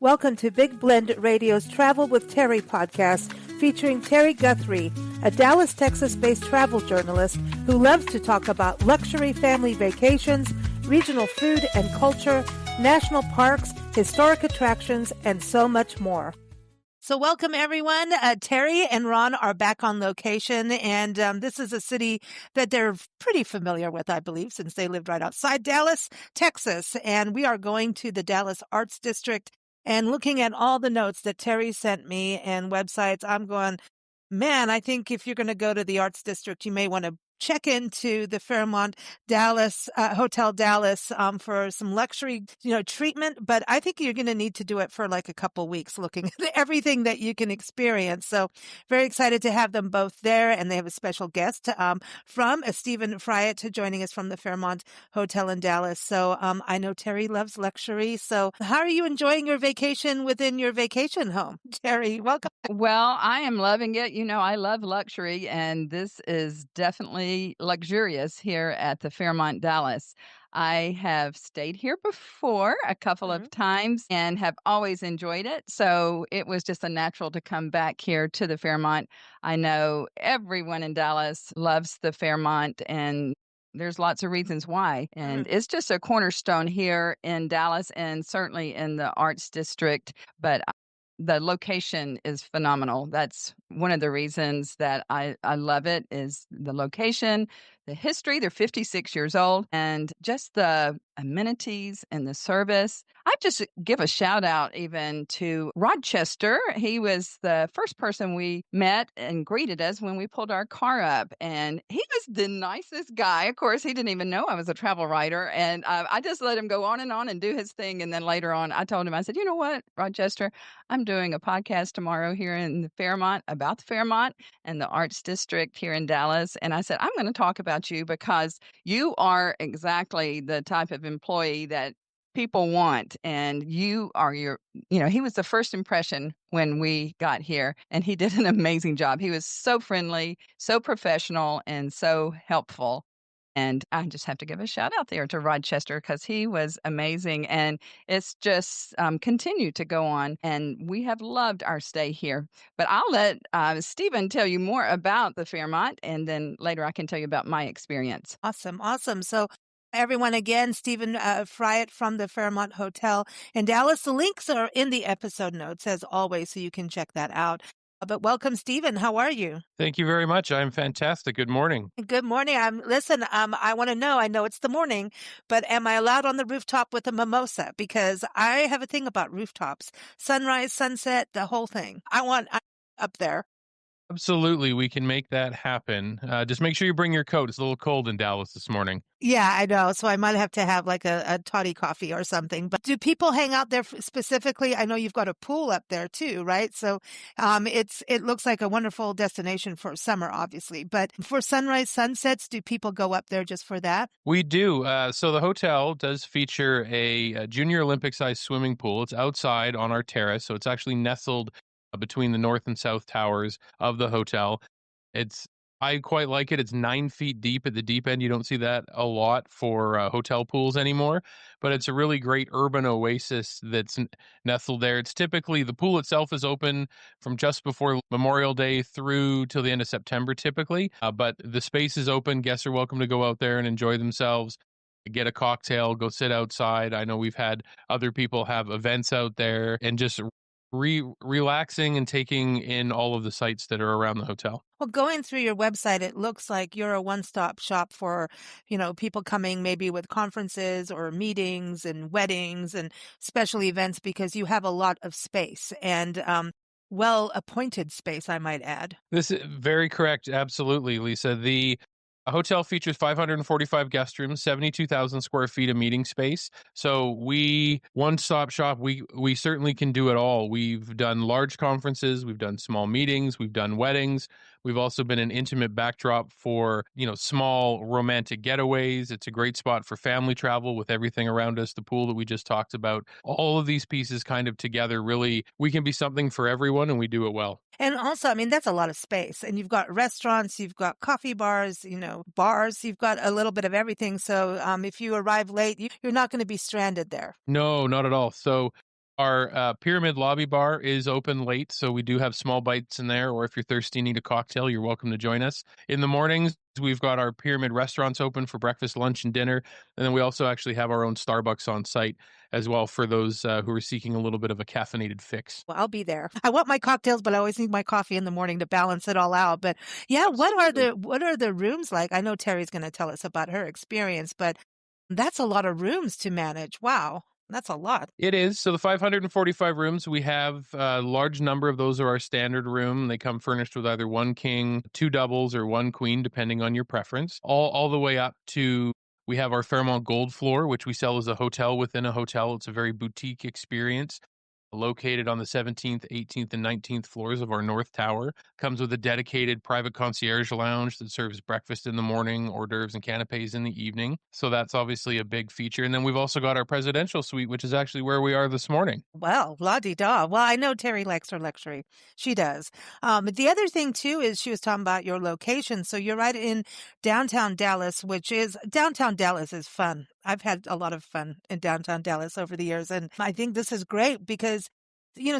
Welcome to Big Blend Radio's Travel with Terri podcast, featuring Terri Guthrie, a Dallas, Texas-based travel journalist who loves to talk about luxury family vacations, regional food and culture, national parks, historic attractions, and so much more. So welcome, everyone. Terri and Ron are back on location, and this is a city that they're pretty familiar with, I believe, since they lived right outside Dallas, Texas. And we are going to the Dallas Arts District and looking at all the notes that Terri sent me and websites. I'm going, man, I think if you're going to go to the Arts District, you may want to check into the Fairmont Dallas Hotel Dallas for some luxury, treatment. But I think you're going to need to do it for like a couple weeks, looking at everything that you can experience. So very excited to have them both there, and they have a special guest from Steven Fryatt joining us from the Fairmont Hotel in Dallas. So I know Terri loves luxury. So how are you enjoying your vacation within your vacation home, Terri? Welcome. Well, I am loving it. I love luxury, and this is definitely luxurious here at the Fairmont Dallas. I have stayed here before a couple of times and have always enjoyed it. So it was just a natural to come back here to the Fairmont. I know everyone in Dallas loves the Fairmont, and there's lots of reasons why. And it's just a cornerstone here in Dallas and certainly in the Arts District. But the location is phenomenal. That's one of the reasons that I love it, is the location, the history. They're 56 years old, and just the amenities and the service. I just give a shout out even to Rochester. He was the first person we met and greeted us when we pulled our car up, and he was the nicest guy. Of course, he didn't even know I was a travel writer, and I just let him go on and do his thing. And then later on, I told him, I said, you know what, Rochester, I'm doing a podcast tomorrow here in the Fairmont about the Fairmont and the Arts District here in Dallas. And I said, I'm going to talk about you because you are exactly the type of employee that people want. And you are he was the first impression when we got here, and he did an amazing job. He was so friendly, so professional, and so helpful. And I just have to give a shout out there to Rochester because he was amazing. And it's just continued to go on. And we have loved our stay here. But I'll let Steven tell you more about the Fairmont. And then later I can tell you about my experience. Awesome. So everyone, again, Steven Fryatt from the Fairmont Hotel in Dallas. The links are in the episode notes, as always, so you can check that out. But welcome, Steven. How are you? Thank you very much. I'm fantastic. Good morning. Good morning. I want to know, I know it's the morning, but am I allowed on the rooftop with a mimosa? Because I have a thing about rooftops. Sunrise, sunset, the whole thing. I'm up there. Absolutely. We can make that happen. Just make sure you bring your coat. It's a little cold in Dallas this morning. Yeah, I know. So I might have to have like a toddy coffee or something. But do people hang out there specifically? I know you've got a pool up there too, right? So it looks like a wonderful destination for summer, obviously. But for sunrise, sunsets, do people go up there just for that? We do. So the hotel does feature a junior Olympic-sized swimming pool. It's outside on our terrace, so it's actually nestled between the north and south towers of the hotel. I quite like it. It's 9 feet deep at the deep end. You don't see that a lot for hotel pools anymore, but it's a really great urban oasis that's nestled there. It's typically, the pool itself is open from just before Memorial Day through till the end of September typically, but the space is open. Guests are welcome to go out there and enjoy themselves, get a cocktail, go sit outside. I know we've had other people have events out there and just relaxing and taking in all of the sights that are around the hotel. Well, going through your website, it looks like you're a one-stop shop for, people coming maybe with conferences or meetings and weddings and special events, because you have a lot of space and well-appointed space, I might add. This is very correct. Absolutely, Lisa. The hotel features 545 guest rooms, 72,000 square feet of meeting space. So one-stop shop, we certainly can do it all. We've done large conferences, we've done small meetings, we've done weddings. We've also been an intimate backdrop for, small romantic getaways. It's a great spot for family travel with everything around us, the pool that we just talked about. All of these pieces kind of together, really, we can be something for everyone, and we do it well. And also, that's a lot of space. And you've got restaurants, you've got coffee bars, bars, you've got a little bit of everything. So if you arrive late, you're not going to be stranded there. No, not at all. So Our Pyramid Lobby Bar is open late, so we do have small bites in there. Or if you're thirsty and need a cocktail, you're welcome to join us. In the mornings, we've got our Pyramid restaurants open for breakfast, lunch, and dinner. And then we also actually have our own Starbucks on site as well for those who are seeking a little bit of a caffeinated fix. Well, I'll be there. I want my cocktails, but I always need my coffee in the morning to balance it all out. But yeah, what are the rooms like? I know Terry's going to tell us about her experience, but that's a lot of rooms to manage. Wow, that's a lot. It is. So the 545 rooms, we have a large number of those are our standard room. They come furnished with either one king, two doubles, or one queen, depending on your preference. All the way up to we have our Fairmont Gold floor, which we sell as a hotel within a hotel. It's a very boutique experience. Located on the 17th, 18th, and 19th floors of our North Tower. Comes with a dedicated private concierge lounge that serves breakfast in the morning, hors d'oeuvres and canapes in the evening. So that's obviously a big feature. And then we've also got our presidential suite, which is actually where we are this morning. Well, la-di-da. Well, I know Terry likes her luxury. She does. The other thing, too, is she was talking about your location. So you're right in downtown Dallas, downtown Dallas is fun. I've had a lot of fun in downtown Dallas over the years. And I think this is great because,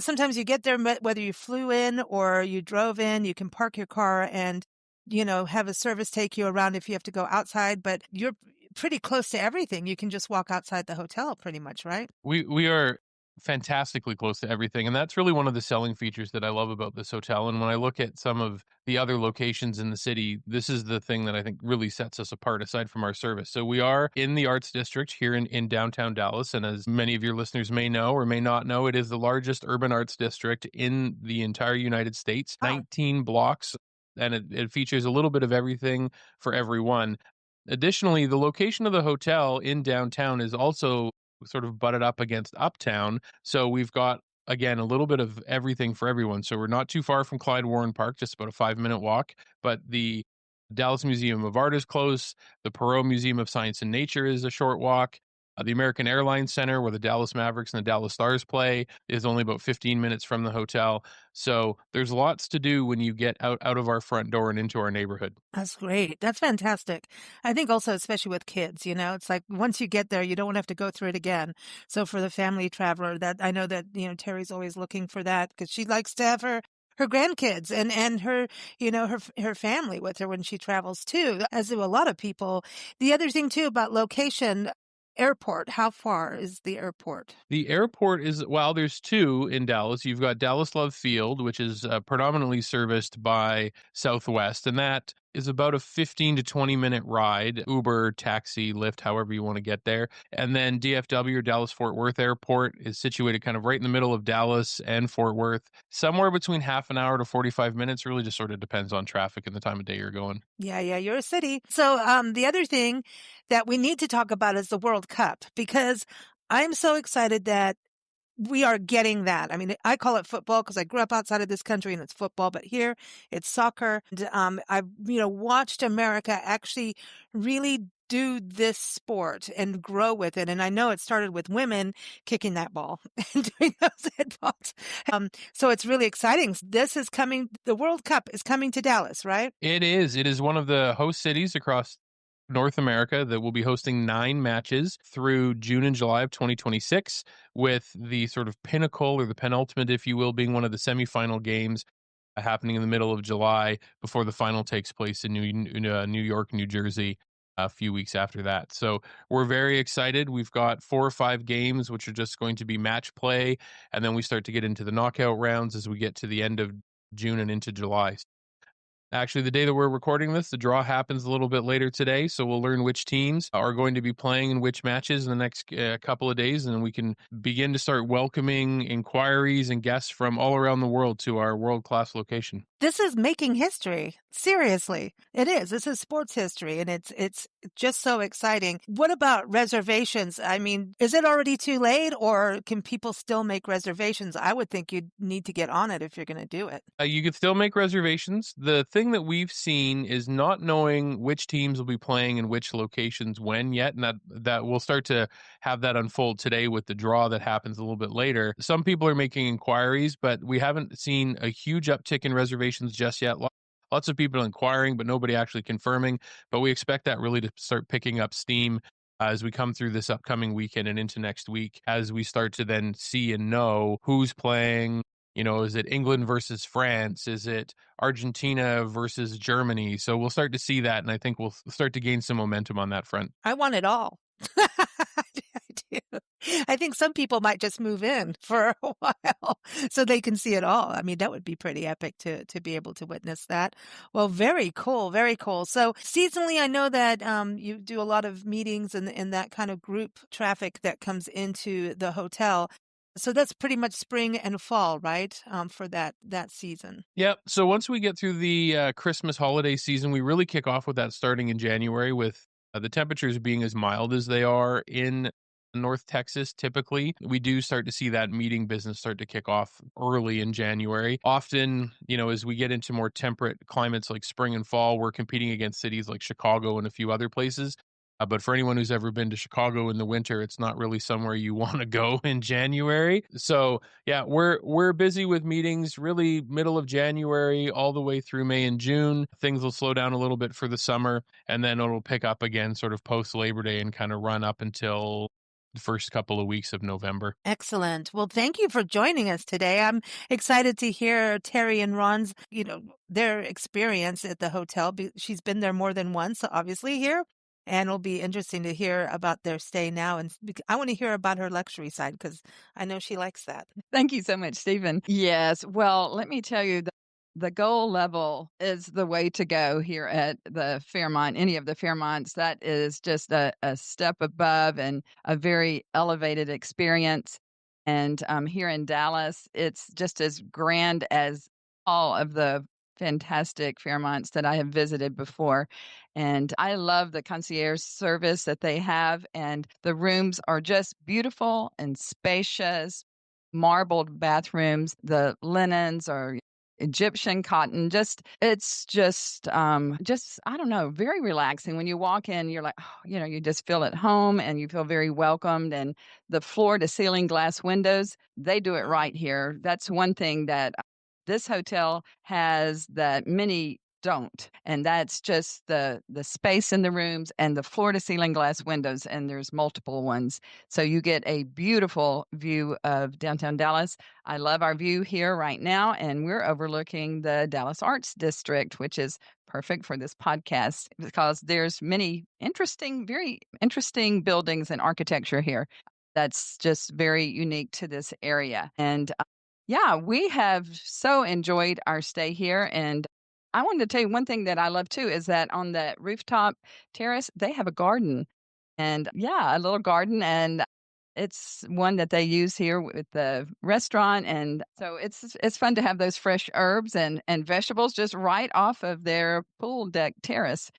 sometimes you get there, whether you flew in or you drove in, you can park your car and, have a service take you around if you have to go outside. But you're pretty close to everything. You can just walk outside the hotel pretty much, right? We are fantastically close to everything, and that's really one of the selling features that I love about this hotel. And when I look at some of the other locations in the city, this is the thing that I think really sets us apart aside from our service. So we are in the Arts District here in downtown Dallas, and as many of your listeners may know or may not know, it is the largest urban arts district in the entire United States. 19 blocks, and it features a little bit of everything for everyone. Additionally, the location of the hotel in downtown is also sort of butted up against uptown. So we've got, again, a little bit of everything for everyone. So we're not too far from Clyde Warren Park, just about a 5-minute walk. But the Dallas Museum of Art is close. The Perot Museum of Science and Nature is a short walk. The American Airlines Center, where the Dallas Mavericks and the Dallas Stars play, is only about 15 minutes from the hotel. So there's lots to do when you get out of our front door and into our neighborhood. That's great. That's fantastic. I think also, especially with kids, it's like once you get there, you don't want to have to go through it again. So for the family traveler, that I know that, Terry's always looking for that because she likes to have her grandkids and her, her family with her when she travels too, as do a lot of people. The other thing too about location, airport, how far is the airport? The airport is, well, there's two in Dallas. You've got Dallas Love Field, which is predominantly serviced by Southwest, and that is about a 15 to 20-minute ride, Uber, taxi, Lyft, however you want to get there. And then DFW, or Dallas Fort Worth Airport, is situated kind of right in the middle of Dallas and Fort Worth, somewhere between half an hour to 45 minutes. Really just sort of depends on traffic and the time of day you're going. Yeah, you're a city. So the other thing that we need to talk about is the World Cup, because I'm so excited that we are getting that. I mean, I call it football because I grew up outside of this country and it's football, but here it's soccer. And, I've, watched America actually really do this sport and grow with it. And I know it started with women kicking that ball and doing those headballs. So it's really exciting. This is coming. The World Cup is coming to Dallas, right? It is. It is one of the host cities across North America that will be hosting 9 matches through June and July of 2026, with the sort of pinnacle or the penultimate, if you will, being one of the semifinal games happening in the middle of July before the final takes place in New York, New Jersey, a few weeks after that. So we're very excited. We've got 4 or 5 games, which are just going to be match play. And then we start to get into the knockout rounds as we get to the end of June and into July. Actually, the day that we're recording this, the draw happens a little bit later today, so we'll learn which teams are going to be playing in which matches in the next couple of days, and we can begin to start welcoming inquiries and guests from all around the world to our world-class location. This is making history. Seriously, it is. This is sports history, and it's just so exciting. What about reservations? I mean, is it already too late, or can people still make reservations? I would think you'd need to get on it if you're going to do it. You can still make reservations. The thing that we've seen is not knowing which teams will be playing in which locations when yet, and that we'll start to have that unfold today with the draw that happens a little bit later. Some people are making inquiries, but we haven't seen a huge uptick in reservations just yet. Lots of people inquiring, but nobody actually confirming. But we expect that really to start picking up steam as we come through this upcoming weekend and into next week, as we start to then see and know who's playing. Is it England versus France? Is it Argentina versus Germany? So we'll start to see that, and I think we'll start to gain some momentum on that front. I want it all. I do. I think some people might just move in for a while so they can see it all. I mean, that would be pretty epic to be able to witness that. Well, very cool, very cool. So seasonally, I know that you do a lot of meetings and that kind of group traffic that comes into the hotel. So that's pretty much spring and fall, right? For that season. Yep. So once we get through the Christmas holiday season, we really kick off with that starting in January with the temperatures being as mild as they are in North Texas. Typically, we do start to see that meeting business start to kick off early in January. Often, as we get into more temperate climates like spring and fall, we're competing against cities like Chicago and a few other places. But for anyone who's ever been to Chicago in the winter, it's not really somewhere you want to go in January. So yeah, we're busy with meetings really middle of January all the way through May and June. Things will slow down a little bit for the summer, and then it'll pick up again sort of post Labor Day and kind of run up until the first couple of weeks of November. Excellent. Well, thank you for joining us today. I'm excited to hear Terri and Ron's, their experience at the hotel. She's been there more than once, obviously, here. And it'll be interesting to hear about their stay now. And I want to hear about her luxury side because I know she likes that. Thank you so much, Stephen. Yes. Well, let me tell you, the goal level is the way to go here at the Fairmont, any of the Fairmonts. That is just a step above and a very elevated experience. And here in Dallas, it's just as grand as all of the fantastic Fairmonts that I have visited before. And I love the concierge service that they have. And the rooms are just beautiful and spacious, marbled bathrooms. The linens are Egyptian cotton. It's just I don't know, very relaxing. When you walk in, you're like, oh, you just feel at home and you feel very welcomed. And the floor to ceiling glass windows, they do it right here. That's one thing that this hotel has that many don't, and that's just the space in the rooms and the floor to ceiling glass windows, and there's multiple ones, so you get a beautiful view of downtown Dallas. I love our view here right now, and we're overlooking the Dallas Arts District, which is perfect for this podcast because there's many very interesting buildings and architecture here that's just very unique to this area. And yeah, we have so enjoyed our stay here. And I wanted to tell you one thing that I love too is that on the rooftop terrace, they have a garden. And yeah, a little garden. And it's one that they use here with the restaurant. And so it's fun to have those fresh herbs and vegetables just right off of their pool deck terrace.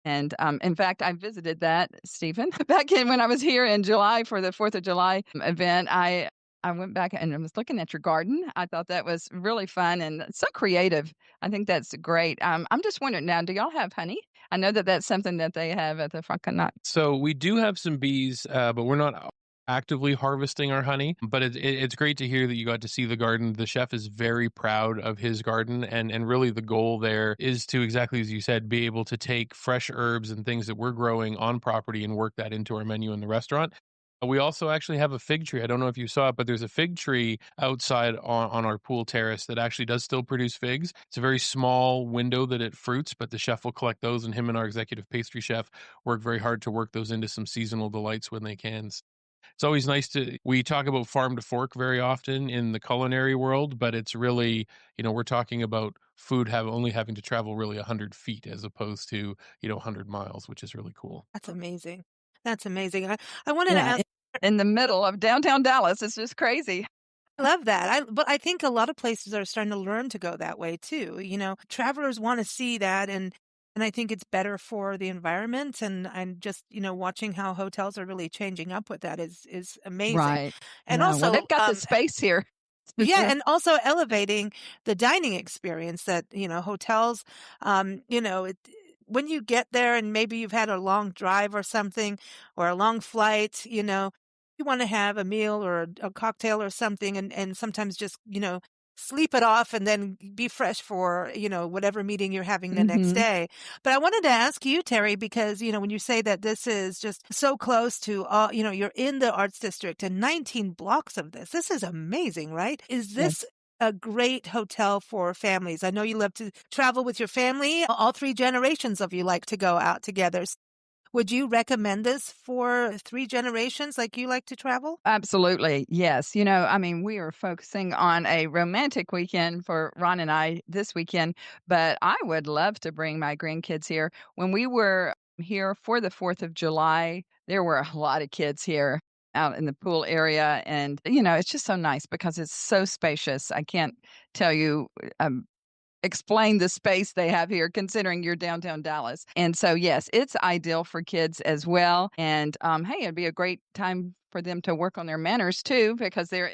And in fact, I visited that, Stephen, back in when I was here in July for the 4th of July event. I went back and I was looking at your garden. I thought that was really fun and so creative. I think that's great. I'm just wondering now, do y'all have honey? I know that that's something that they have at the Franconac. So we do have some bees, but we're not actively harvesting our honey. But it's great to hear that you got to see the garden. The chef is very proud of his garden, and really the goal there is to, exactly as you said, be able to take fresh herbs and things that we're growing on property and work that into our menu in the restaurant. We also actually have a fig tree. I don't know if you saw it, but there's a fig tree outside on our pool terrace that actually does still produce figs. It's a very small window that it fruits, but the chef will collect those, and him and our executive pastry chef work very hard to work those into some seasonal delights when they can. It's always nice we talk about farm to fork very often in the culinary world, but it's really, we're talking about food only having to travel really 100 feet as opposed to, 100 miles, which is really cool. That's amazing. That's amazing. I wanted to ask. In the middle of downtown Dallas. It's just crazy. I love that. But I think a lot of places are starting to learn to go that way too. Travelers want to see that, and I think it's better for the environment. And just watching how hotels are really changing up with that is amazing. Right. And well, also they've got the space here. Yeah, and also elevating the dining experience that hotels. When you get there and maybe you've had a long drive or something or a long flight, you want to have a meal or a cocktail or something and sometimes just, sleep it off and then be fresh for, whatever meeting you're having the next Mhm. day. But I wanted to ask you, Terri, because, when you say that this is just so close to all, you're in the Arts District and 19 blocks of this is amazing, right? Is this Yes. a great hotel for families? I know you love to travel with your family. All three generations of you like to go out together. Would you recommend this for three generations like you like to travel? Absolutely. Yes. I mean, we are focusing on a romantic weekend for Ron and I this weekend, but I would love to bring my grandkids here. When we were here for the 4th of July, there were a lot of kids here out in the pool area. And, it's just so nice because it's so spacious. I can't tell you um, explain the space they have here considering you're downtown Dallas. And so, yes, it's ideal for kids as well. And hey, it'd be a great time for them to work on their manners too, because they're,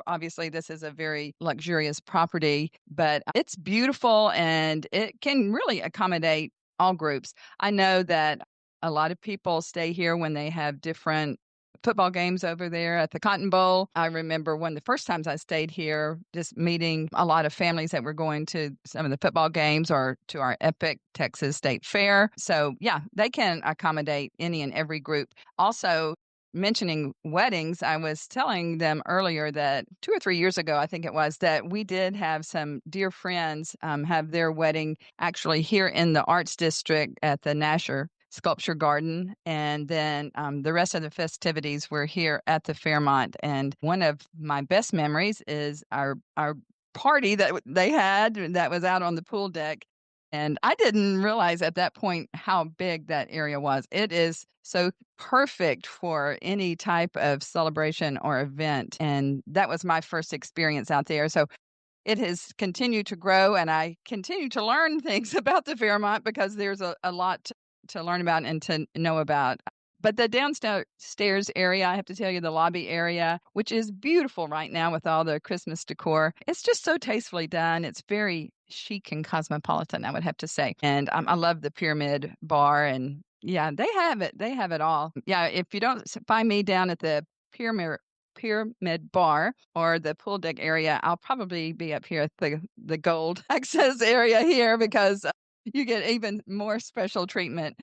obviously this is a very luxurious property, but it's beautiful and it can really accommodate all groups. I know that a lot of people stay here when they have different football games over there at the Cotton Bowl. I remember one of the first times I stayed here, just meeting a lot of families that were going to some of the football games or to our epic Texas State Fair. So, yeah, they can accommodate any and every group. Also, mentioning weddings, I was telling them earlier that 2 or 3 years ago, I think it was, that we did have some dear friends have their wedding actually here in the Arts District at the Nasher Sculpture Garden. And then the rest of the festivities were here at the Fairmont. And one of my best memories is our party that they had that was out on the pool deck. And I didn't realize at that point how big that area was. It is so perfect for any type of celebration or event. And that was my first experience out there. So it has continued to grow, and I continue to learn things about the Fairmont because there's a lot to learn about and to know about. But the downstairs area, I have to tell you, the lobby area, which is beautiful right now with all the Christmas decor, it's just so tastefully done. It's very chic and cosmopolitan, I would have to say. And I love the Pyramid Bar, and yeah, they have it. They have it all. Yeah, if you don't find me down at the Pyramid Bar or the pool deck area, I'll probably be up here at the gold access area here because you get even more special treatment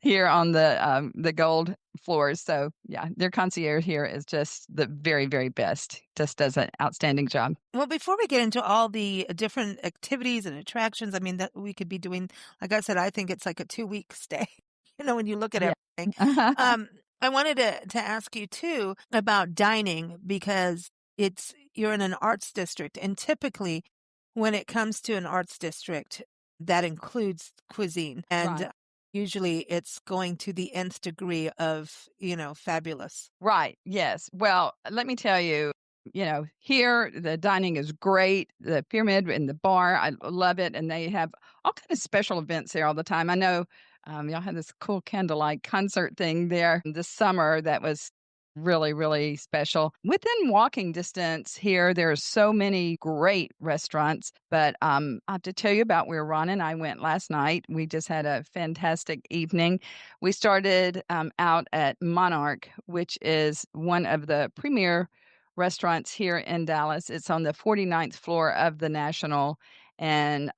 here on the gold floors. So yeah, their concierge here is just the very, very best. Just does an outstanding job. Well, before we get into all the different activities and attractions, I mean, that we could be doing, like I said, I think it's like a 2 week stay, when you look at Yeah. everything. I wanted to ask you too about dining because you're in an arts district, and typically when it comes to an arts district, that includes cuisine, and Right. usually it's going to the nth degree of, fabulous. Right. Yes. Well, let me tell you, here the dining is great. The pyramid and the bar, I love it, and they have all kind of special events there all the time. I know y'all had this cool candlelight concert thing there this summer that was really, really special. Within walking distance here, there are so many great restaurants. But I have to tell you about where Ron and I went last night. We just had a fantastic evening. We started out at Monarch, which is one of the premier restaurants here in Dallas. It's on the 49th floor of the National and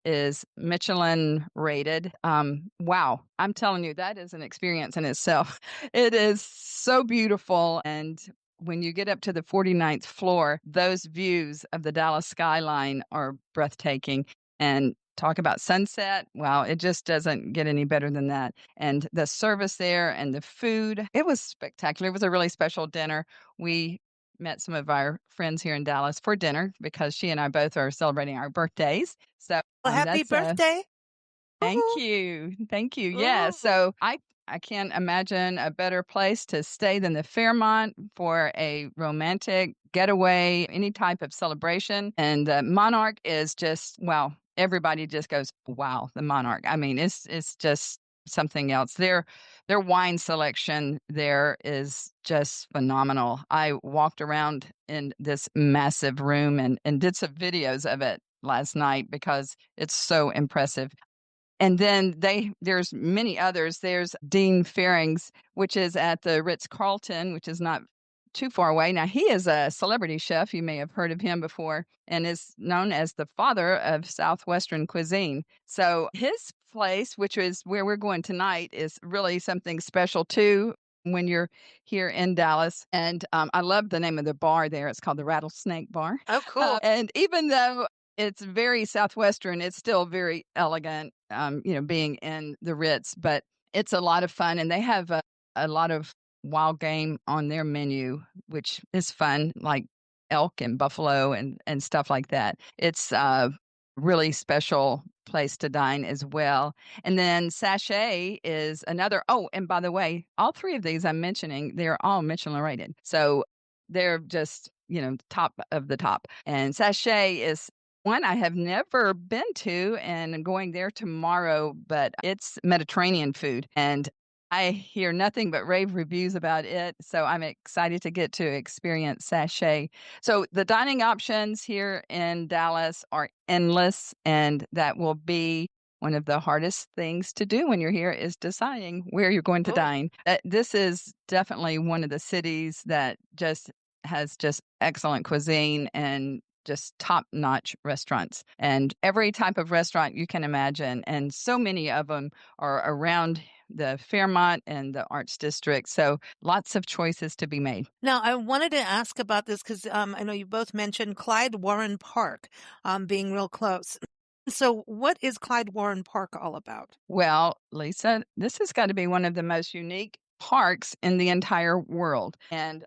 is Michelin rated. Wow, I'm telling you, that is an experience in itself. It is so beautiful. And when you get up to the 49th floor, those views of the Dallas skyline are breathtaking. And talk about sunset. Wow, it just doesn't get any better than that. And the service there and the food, it was spectacular. It was a really special dinner. We met some of our friends here in Dallas for dinner because she and I both are celebrating our birthdays. So Well, happy that's birthday. thank Woohoo. you. Thank you. Yeah. Ooh. So I can't imagine a better place to stay than the Fairmont for a romantic getaway, any type of celebration. And the Monarch is just, wow, everybody just goes, wow, the Monarch. I mean, it's just something else. Their wine selection there is just phenomenal. I walked around in this massive room and did some videos of it last night because it's so impressive. And then there's many others. There's Dean Fearing's, which is at the Ritz-Carlton, which is not too far away. Now, he is a celebrity chef. You may have heard of him before, and is known as the father of Southwestern cuisine. So his place, which is where we're going tonight, is really something special too when you're here in Dallas. And I love the name of the bar there. It's called the Rattlesnake Bar. Oh, cool. And even though it's very Southwestern, it's still very elegant, being in the Ritz, but it's a lot of fun. And they have a lot of wild game on their menu, which is fun, like elk and buffalo and stuff like that. It's a really special place to dine as well. And then Sachet is another. Oh, and by the way, all three of these I'm mentioning, they're all Michelin rated. So they're just, top of the top. And Sachet is one I have never been to, and I'm going there tomorrow, but it's Mediterranean food. And I hear nothing but rave reviews about it, so I'm excited to get to experience Sachet. So the dining options here in Dallas are endless, and that will be one of the hardest things to do when you're here is deciding where you're going to Oh. dine. This is definitely one of the cities that just has just excellent cuisine and just top-notch restaurants, and every type of restaurant you can imagine, and so many of them are around the Fairmont and the Arts District, so lots of choices to be made. Now, I wanted to ask about this because I know you both mentioned Clyde Warren Park being real close. So, what is Clyde Warren Park all about? Well, Lisa, this has got to be one of the most unique parks in the entire world, and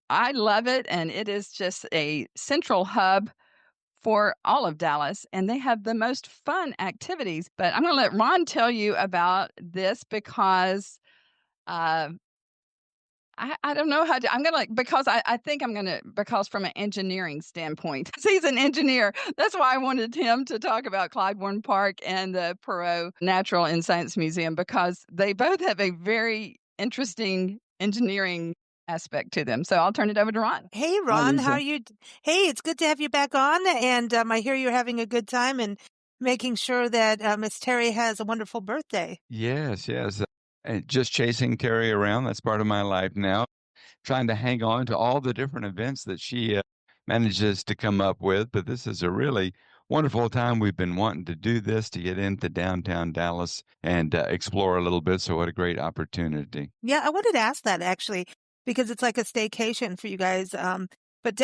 I love it, and it is just a central hub for all of Dallas, and they have the most fun activities. But I'm going to let Ron tell you about this because uh, I don't know how to. I'm going to because I think I'm going to because from an engineering standpoint, 'cause he's an engineer. That's why I wanted him to talk about Clyde Warren Park and the Perot Natural and Science Museum because they both have a very interesting engineering aspect to them. So I'll turn it over to Ron. Hey, Hi, Ron, how Lisa. are you? Hey, it's good to have you back on. And I hear you're having a good time and making sure that Miss Terry has a wonderful birthday. Yes, yes. And just chasing Terry around, that's part of my life now. Trying to hang on to all the different events that she manages to come up with. But this is a really wonderful time. We've been wanting to do this to get into downtown Dallas and explore a little bit. So, what a great opportunity. Yeah, I wanted to ask that actually because it's like a staycation for you guys. But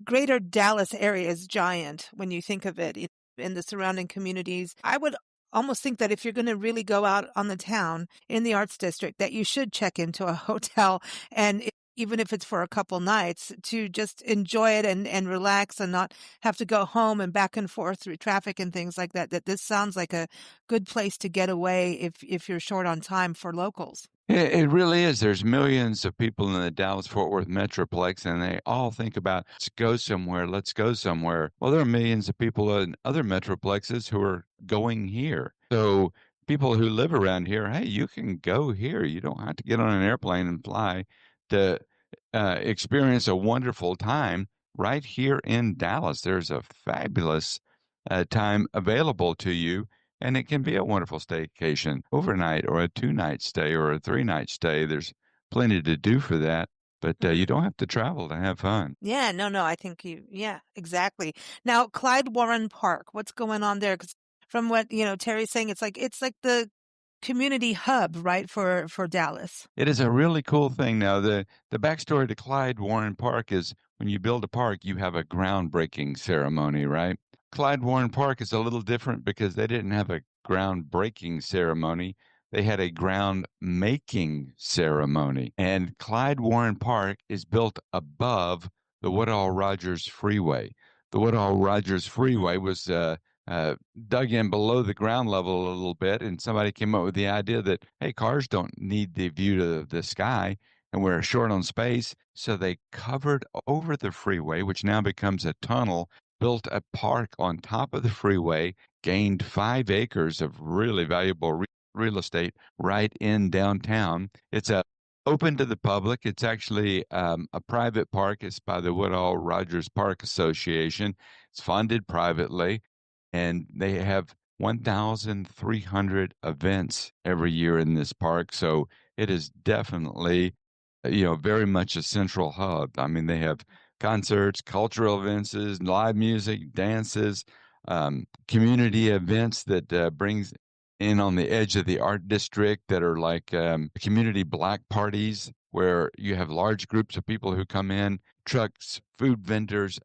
greater Dallas area is giant when you think of it in the surrounding communities. I would almost think that if you're going to really go out on the town in the Arts District, that you should check into a hotel and even if it's for a couple nights to just enjoy it and relax and not have to go home and back and forth through traffic and things like that, that this sounds like a good place to get away if you're short on time for locals. It really is. There's millions of people in the Dallas-Fort Worth Metroplex, and they all think about, let's go somewhere, let's go somewhere. Well, there are millions of people in other metroplexes who are going here. So people who live around here, hey, you can go here. You don't have to get on an airplane and fly to experience a wonderful time right here in Dallas. There's a fabulous time available to you. And it can be a wonderful staycation, overnight or a 2-night stay or a 3-night stay. There's plenty to do for that, but you don't have to travel to have fun. Yeah, no, I think yeah, exactly. Now, Clyde Warren Park, what's going on there? 'Cause from what, Terry's saying, it's like the community hub, right, for Dallas. It is a really cool thing. Now, the backstory to Clyde Warren Park is when you build a park, you have a groundbreaking ceremony, right? Clyde Warren Park is a little different because they didn't have a groundbreaking ceremony. They had a ground making ceremony. And Clyde Warren Park is built above the Woodall Rogers Freeway. The Woodall Rogers Freeway was dug in below the ground level a little bit, and somebody came up with the idea that, hey, cars don't need the view to the sky, and we're short on space. So they covered over the freeway, which now becomes a tunnel, built a park on top of the freeway, gained 5 acres of really valuable real estate right in downtown. It's open to the public. It's actually a private park. It's by the Woodall Rogers Park Association. It's funded privately, and they have 1,300 events every year in this park. So it is definitely very much a central hub. I mean, they have concerts, cultural events, live music, dances, community events that brings in on the edge of the art district that are like community black parties where you have large groups of people who come in, trucks, food vendors,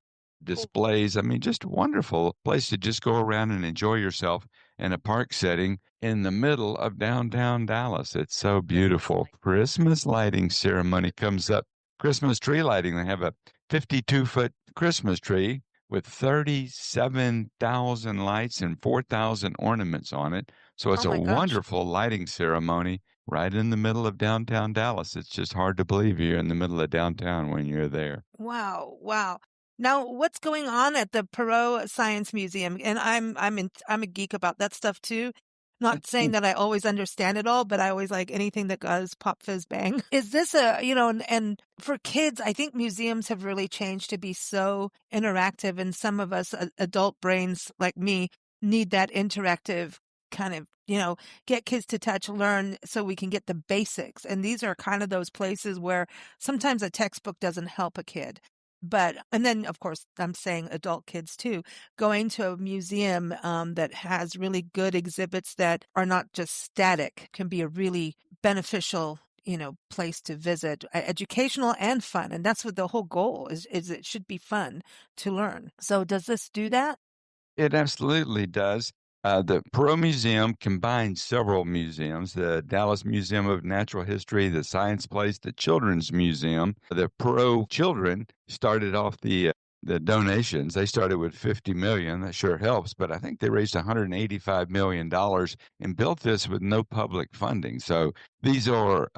displays. I mean, just a wonderful place to just go around and enjoy yourself in a park setting in the middle of downtown Dallas. It's so beautiful. Christmas lighting ceremony comes up. Christmas tree lighting. They have a 52-foot Christmas tree with 37,000 lights and 4,000 ornaments on it. So it's Oh a my gosh. wonderful lighting ceremony right in the middle of downtown Dallas. It's just hard to believe you're in the middle of downtown when you're there. Wow, wow. Now, what's going on at the Perot Science Museum? And I'm a geek about that stuff too. Not saying that I always understand it all, but I always like anything that goes pop fizz bang. Is this and for kids, I think museums have really changed to be so interactive, and some of us adult brains like me need that interactive kind of, get kids to touch, learn so we can get the basics. And these are kind of those places where sometimes a textbook doesn't help a kid. And then, of course, I'm saying adult kids too, going to a museum that has really good exhibits that are not just static can be a really beneficial, place to visit, educational and fun. And that's what the whole goal is it should be fun to learn. So does this do that? It absolutely does. The Perot Museum combines several museums, the Dallas Museum of Natural History, the Science Place, the Children's Museum. The Perot children started off the donations. They started with 50 million. That sure helps, but I think they raised $185 million and built this with no public funding. So these are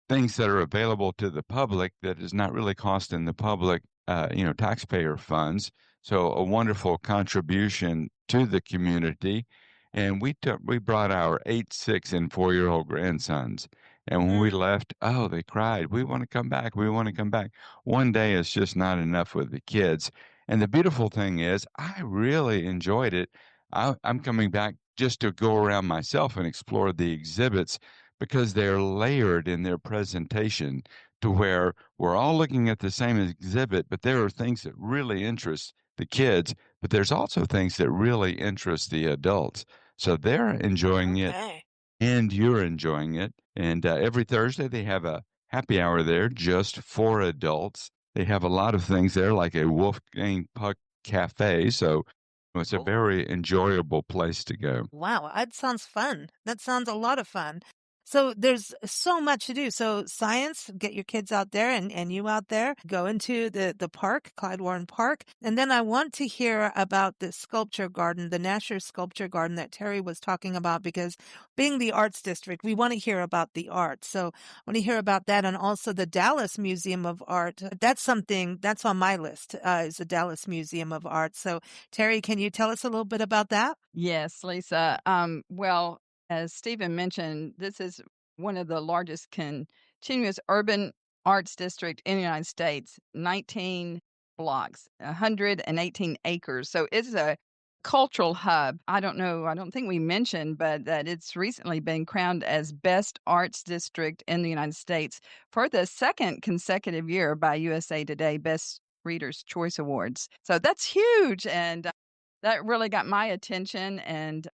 things that are available to the public that is not really costing the public, taxpayer funds. So a wonderful contribution to the community. And we brought our 8, 6, and 4-year-old grandsons. And when we left, oh, they cried. We want to come back. We want to come back. One day is just not enough with the kids. And the beautiful thing is, I really enjoyed it. I'm coming back just to go around myself and explore the exhibits because they're layered in their presentation to where we're all looking at the same exhibit, but there are things that really interest the kids, but there's also things that really interest the adults. So they're enjoying it Okay. and you're enjoying it. And every Thursday they have a happy hour there just for adults. They have a lot of things there, like a Wolfgang Puck cafe. So it's a Cool. very enjoyable place to go. Wow, that sounds fun. That sounds a lot of fun. So there's so much to do. So science, get your kids out there and you out there, go into the park, Clyde Warren Park. And then I want to hear about the sculpture garden, the Nasher Sculpture Garden that Terry was talking about, because being the arts district, we want to hear about the art. So I want to hear about that. And also the Dallas Museum of Art. That's something that's on my list, is the Dallas Museum of Art. So Terry, can you tell us a little bit about that? Yes, Lisa. Well, as Stephen mentioned, this is one of the largest continuous urban arts district in the United States, 19 blocks, 118 acres. So it's a cultural hub. I don't think we mentioned, but that it's recently been crowned as best arts district in the United States for the second consecutive year by USA Today Best Readers' Choice Awards. So that's huge. And that really got my attention, and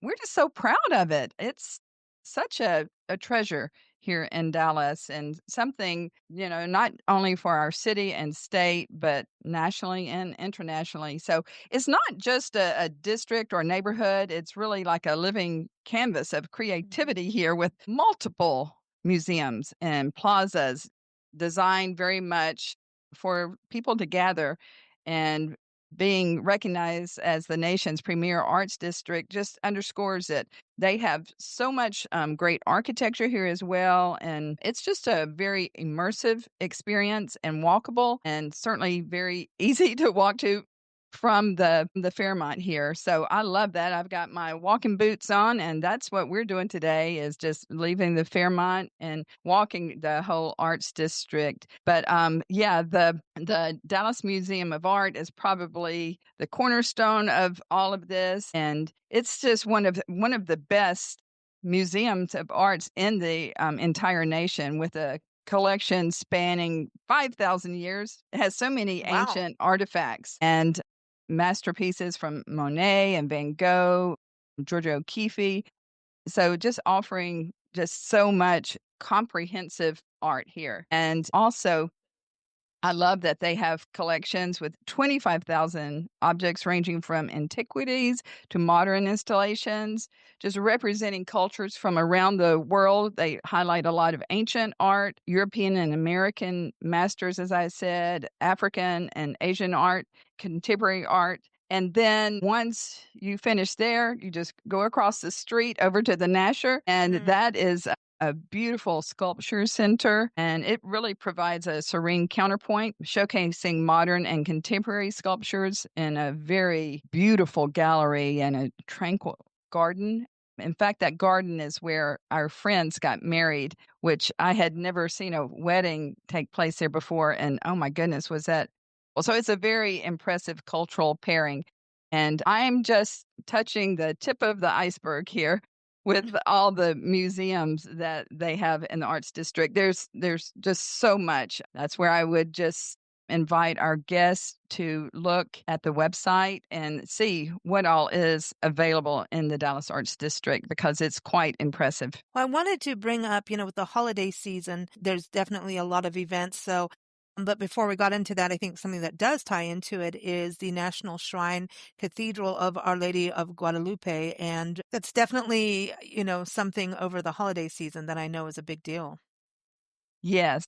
we're just so proud of it. It's such a treasure here in Dallas and something, not only for our city and state, but nationally and internationally. So it's not just a district or neighborhood. It's really like a living canvas of creativity here with multiple museums and plazas designed very much for people to gather, and being recognized as the nation's premier arts district just underscores it. They have so much great architecture here as well, and it's just a very immersive experience and walkable, and certainly very easy to walk to from the Fairmont here. So I love that. I've got my walking boots on, and that's what we're doing today is just leaving the Fairmont and walking the whole arts district. But yeah, the Dallas Museum of Art is probably the cornerstone of all of this, and it's just one of the best museums of arts in the entire nation, with a collection spanning 5,000 years. It has so many Wow. ancient artifacts and masterpieces from Monet and Van Gogh, Georgia O'Keeffe. So just offering just so much comprehensive art here. And also, I love that they have collections with 25,000 objects ranging from antiquities to modern installations, just representing cultures from around the world. They highlight a lot of ancient art, European and American masters, as I said, African and Asian art, contemporary art. And then once you finish there, you just go across the street over to the Nasher, and that is a beautiful sculpture center, and it really provides a serene counterpoint, showcasing modern and contemporary sculptures in a very beautiful gallery and a tranquil garden. In fact, that garden is where our friends got married, which I had never seen a wedding take place there before. And oh my goodness, was that well? So it's a very impressive cultural pairing. And I'm just touching the tip of the iceberg here with all the museums that they have in the arts district. There's just so much. That's where I would just invite our guests to look at the website and see what all is available in the Dallas Arts District, because it's quite impressive. Well, I wanted to bring up, with the holiday season, there's definitely a lot of events. So, but before we got into that, I think something that does tie into it is the National Shrine Cathedral of Our Lady of Guadalupe. And that's definitely, something over the holiday season that I know is a big deal. Yes.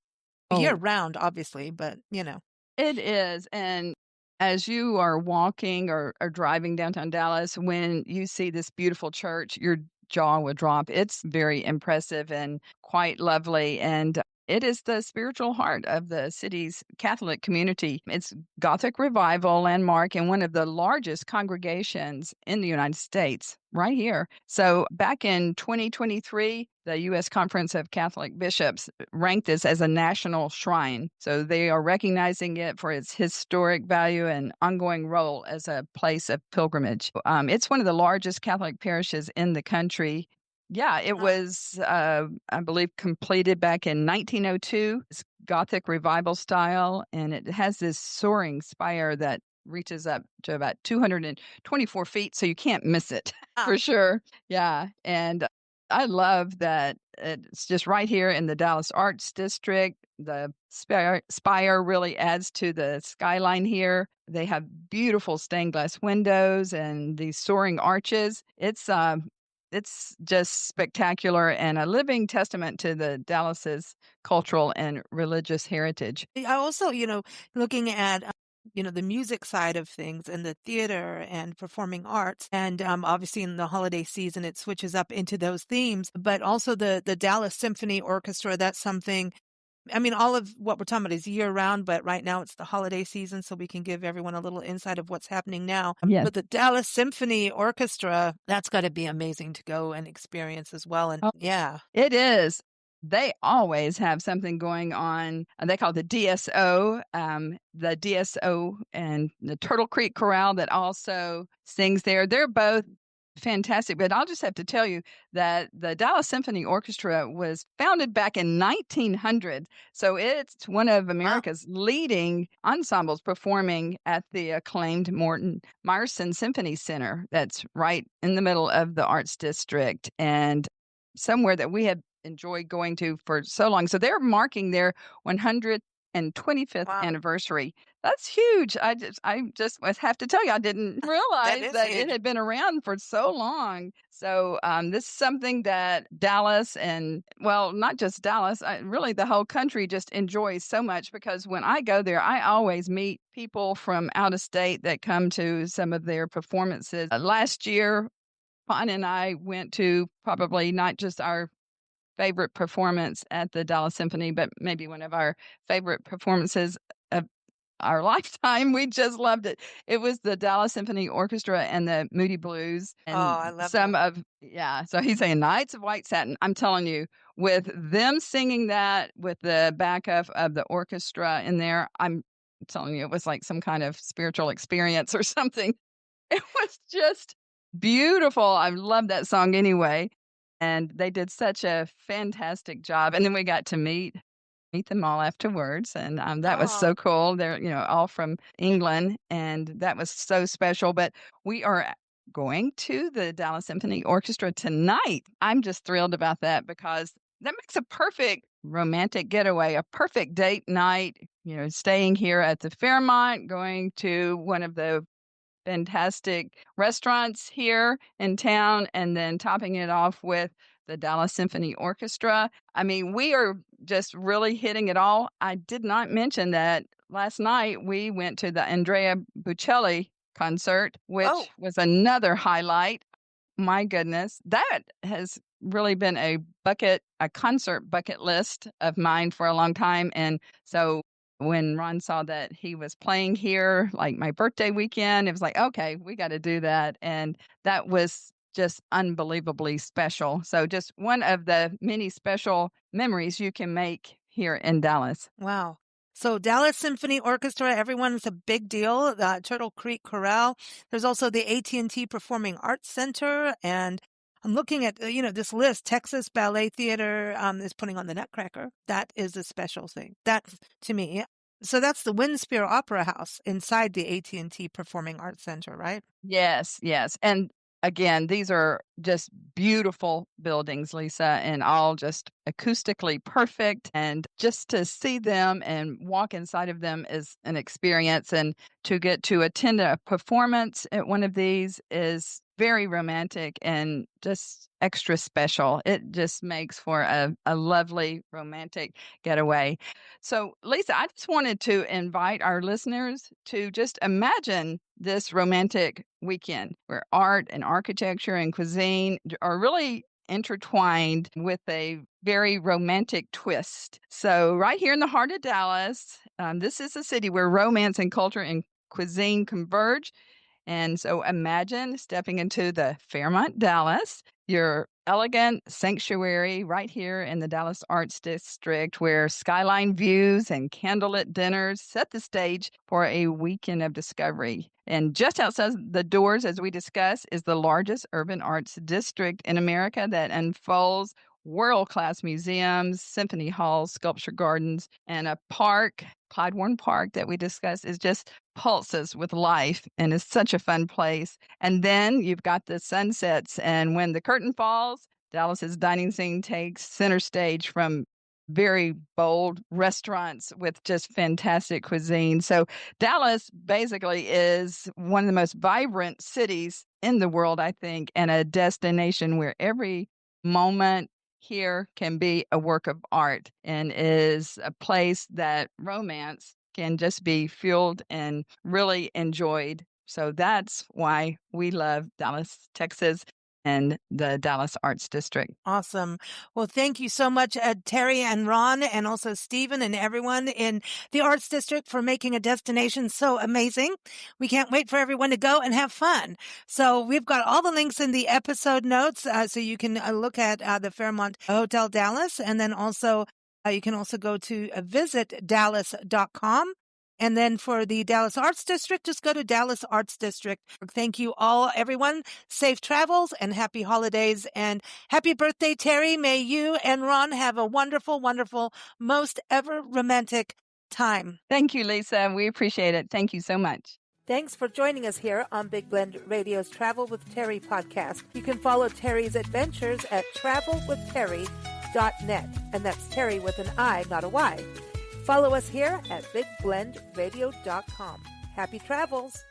Year round, obviously, but, It is. And as you are walking or driving downtown Dallas, when you see this beautiful church, your jaw will drop. It's very impressive and quite lovely. And it is the spiritual heart of the city's Catholic community. It's Gothic revival landmark and one of the largest congregations in the United States, right here. So back in 2023, the U.S. Conference of Catholic Bishops ranked this as a national shrine. So they are recognizing it for its historic value and ongoing role as a place of pilgrimage. It's one of the largest Catholic parishes in the country. Yeah, it was, I believe, completed back in 1902. It's Gothic revival style, and it has this soaring spire that reaches up to about 224 feet, so you can't miss it for sure. Yeah, and I love that it's just right here in the Dallas Arts District. The spire really adds to the skyline here. They have beautiful stained glass windows and these soaring arches. It's just spectacular and a living testament to the Dallas's cultural and religious heritage. I also, looking at the music side of things and the theater and performing arts. And obviously in the holiday season, it switches up into those themes, but also the Dallas Symphony Orchestra. That's something, all of what we're talking about is year round, but right now it's the holiday season. So we can give everyone a little insight of what's happening now. Yes. But the Dallas Symphony Orchestra, that's got to be amazing to go and experience as well. And yeah, it is. They always have something going on. They call it the DSO and the Turtle Creek Chorale that also sings there. They're both fantastic. But I'll just have to tell you that the Dallas Symphony Orchestra was founded back in 1900. So it's one of America's leading ensembles performing at the acclaimed Morton Meyerson Symphony Center. That's right in the middle of the Arts District and somewhere that we have enjoyed going to for so long. So they're marking their 125th anniversary. That's huge. I just have to tell you, I didn't realize that it had been around for so long. So this is something that Dallas and, well, not just Dallas, really the whole country just enjoys so much, because when I go there, I always meet people from out of state that come to some of their performances. Last year, Pon and I went to probably not just our favorite performance at the Dallas Symphony, but maybe one of our favorite performances of our lifetime. We just loved it. It was the Dallas Symphony Orchestra and the Moody Blues. And I love some that. so he's saying Knights of White Satin. I'm telling you, with them singing that with the backup of the orchestra in there, I'm telling you, it was like some kind of spiritual experience or something. It was just beautiful. I love that song anyway. And they did such a fantastic job. And then we got to meet meet them all afterwards, and that was so cool. They're all from England, and that was so special. But we are going to the Dallas Symphony Orchestra tonight. I'm just thrilled about that because that makes a perfect romantic getaway, a perfect date night. Staying here at the Fairmont, going to one of the fantastic restaurants here in town, and then topping it off with the Dallas Symphony Orchestra. I mean, we are just really hitting it all. I did not mention that last night we went to the Andrea Bocelli concert, which was another highlight. My goodness, that has really been a concert bucket list of mine for a long time. And so when Ron saw that he was playing here, like my birthday weekend, it was like, okay, we got to do that. And that was just unbelievably special. So just one of the many special memories you can make here in Dallas. Wow. So Dallas Symphony Orchestra, everyone's a big deal. The Turtle Creek Chorale. There's also the AT&T Performing Arts Center. And I'm looking at, this list. Texas Ballet Theater is putting on the Nutcracker. That is a special thing. That, to me. So that's the Windspear Opera House inside the AT&T Performing Arts Center, right? Yes, yes. And again, these are just beautiful buildings, Lisa, and all just acoustically perfect. And just to see them and walk inside of them is an experience. And to get to attend a performance at one of these is very romantic and just extra special. It just makes for a lovely romantic getaway. So, Lisa, I just wanted to invite our listeners to just imagine this romantic weekend where art and architecture and cuisine are really intertwined with a very romantic twist. So right here in the heart of Dallas, this is a city where romance and culture and cuisine converge. And so imagine stepping into the Fairmont Dallas, your elegant sanctuary right here in the Dallas Arts District, where skyline views and candlelit dinners set the stage for a weekend of discovery. And just outside the doors, as we discussed, is the largest urban arts district in America that unfolds world-class museums, symphony halls, sculpture gardens, and a park, Clyde Warren Park, that we discussed is just pulses with life and is such a fun place. And then you've got the sunsets, and when the curtain falls, Dallas's dining scene takes center stage from very bold restaurants with just fantastic cuisine. So Dallas basically is one of the most vibrant cities in the world, I think, and a destination where every moment here can be a work of art and is a place that romance can just be fueled and really enjoyed. So that's why we love Dallas, Texas, and the Dallas Arts District. Awesome. Well, thank you so much, Terri and Ron, and also Steven and everyone in the Arts District for making a destination so amazing. We can't wait for everyone to go and have fun. So we've got all the links in the episode notes, so you can look at the Fairmont Hotel Dallas, and then also you can also go to visitdallas.com. And then for the Dallas Arts District, just go to Dallas Arts District. Thank you all, everyone. Safe travels and happy holidays. And happy birthday, Terri. May you and Ron have a wonderful, wonderful, most ever romantic time. Thank you, Lisa. We appreciate it. Thank you so much. Thanks for joining us here on Big Blend Radio's Travel with Terri podcast. You can follow Terri's adventures at travelwithterri.net. And that's Terri with an I, not a Y. Follow us here at bigblendradio.com. Happy travels!